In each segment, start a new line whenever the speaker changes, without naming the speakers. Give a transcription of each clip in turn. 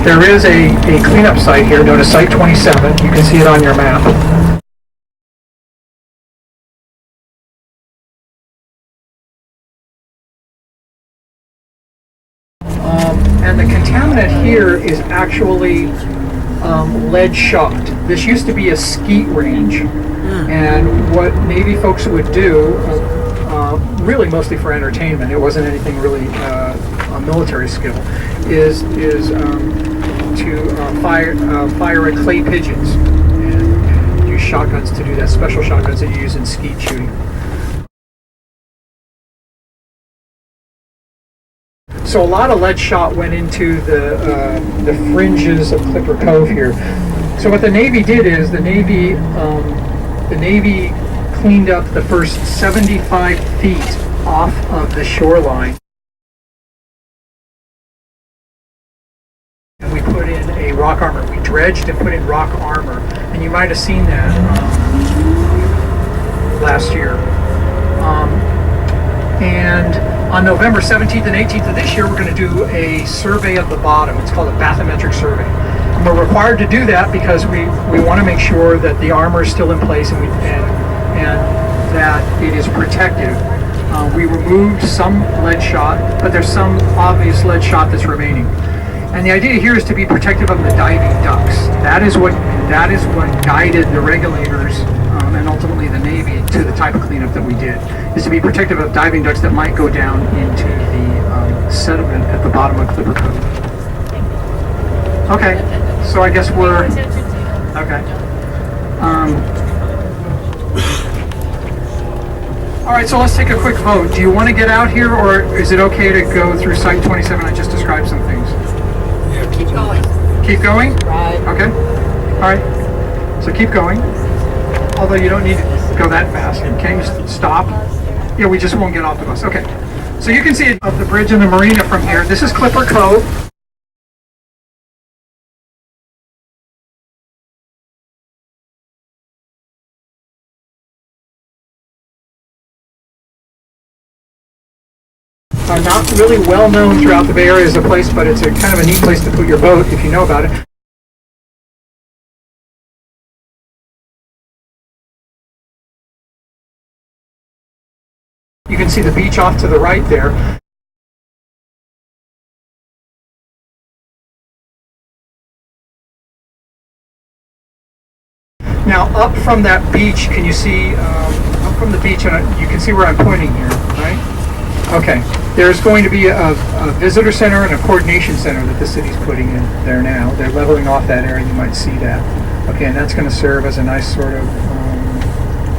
there is a cleanup site here known as Site 27. You can see it on your map. And the contaminant here is actually lead shot. This used to be a skeet range, and what Navy folks would do, really mostly for entertainment, it wasn't anything really a military skill, is to fire at clay pigeons and use shotguns to do that, special shotguns that you use in skeet shooting. So a lot of lead shot went into the fringes of Clipper Cove here. So what the Navy did is the Navy cleaned up the first 75 feet off of the shoreline. And we put in a rock armor. We dredged and put in rock armor. And you might have seen that last year. And on November 17th and 18th of this year, we're going to do a survey of the bottom. It's called a bathymetric survey. And we're required to do that because we want to make sure that the armor is still in place and that it is protective. We removed some lead shot, but there's some obvious lead shot that's remaining. And the idea here is to be protective of the diving ducks. That is what guided the regulators and ultimately the Navy to the type of cleanup that we did, is to be protective of diving ducks that might go down into the sediment at the bottom of Clipper Cove. Okay, so I guess we're okay. All right, so let's take a quick vote. Do you want to get out here, or is it okay to go through Site 27 and just describe some things?
Yeah, keep going.
Keep going?
Right.
Okay. All right. So keep going. Although you don't need to go that fast. Can you stop? Yeah, we just won't get off the bus. Okay. So you can see it of the bridge and the marina from here. This is Clipper Cove. Not really well known throughout the Bay Area as a place, but it's a kind of a neat place to put your boat if you know about it. You can see the beach off to the right there. Now up from that beach, can you see, up from the beach, and you can see where I'm pointing here, right? Okay, there's going to be a visitor center and a coordination center that the city's putting in there now. They're leveling off that area, you might see that. Okay, and that's going to serve as a nice sort of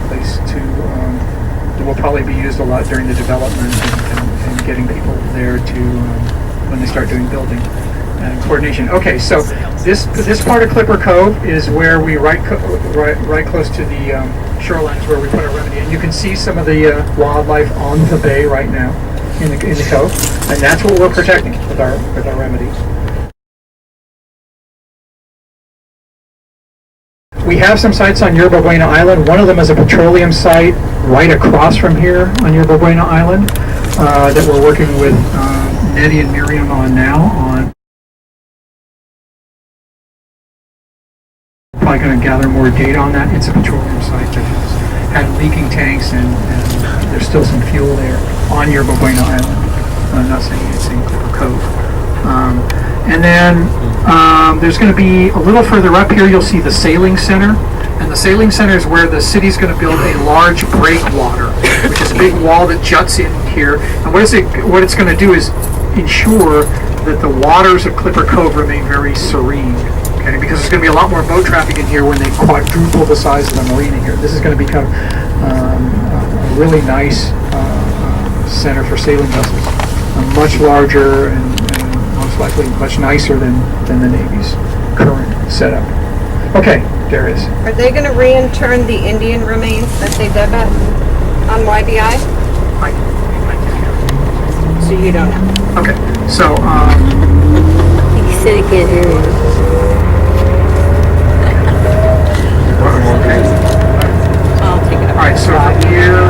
place to, that will probably be used a lot during the development and getting people there to, when they start doing building and coordination. Okay, so this part of Clipper Cove is where we right close to the shorelines where we put our remedy, and you can see some of the wildlife on the bay right now in the cove, and that's what we're protecting with our remedy. We have some sites on Yerba Buena Island. One of them is a petroleum site right across from here on Yerba Buena Island that we're working with Nettie and Miriam on now. Probably going to gather more data on that. It's a petroleum site that has had leaking tanks, and there's still some fuel there on Yerba Buena Island. I'm not saying it's in Clipper Cove. And then there's going to be a little further up here, you'll see the sailing center. And the sailing center is where the city's going to build a large breakwater, which is a big wall that juts in here. And what it's going to do is ensure that the waters of Clipper Cove remain very serene. Okay, because there's going to be a lot more boat traffic in here when they quadruple the size of the marina here. This is going to become a really nice center for sailing vessels. Much larger and most likely much nicer than the Navy's current setup. Okay, Darius.
Are they going to re-intern the Indian remains that they dug up on YBI? So you don't know.
Okay, so
He said he can't hear you.
okay.
I'll take it up.
All right, so here.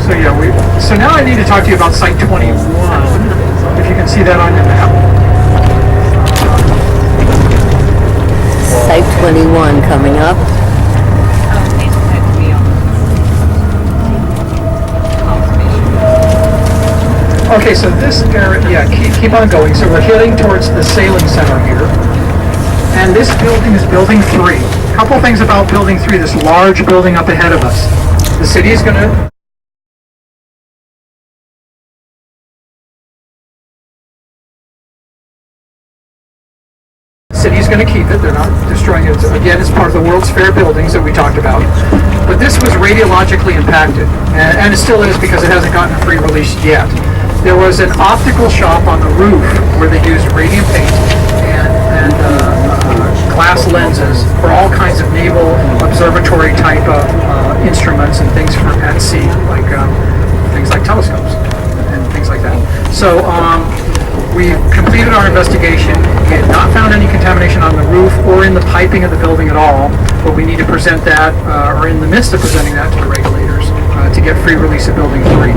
So yeah, talk to you about Site 21, if you can see that on your map.
Site 21 coming up.
Okay, so this area, yeah, keep on going. So we're heading towards the sailing center here. And this building is Building 3. Couple things about Building 3, this large building up ahead of us. The city is going to... City's going to keep it. They're not destroying it. Again, it's part of the World's Fair buildings that we talked about. But this was radiologically impacted, and it still is because it hasn't gotten a free release yet. There was an optical shop on the roof where they used radium paint and glass lenses for all kinds of naval observatory type of instruments and things for at sea, like things like telescopes and things like that. So we completed our investigation. We had not found any contamination on the roof or in the piping of the building at all, but we need to present that, or in the midst of presenting that to the regulators to get free release of Building 3.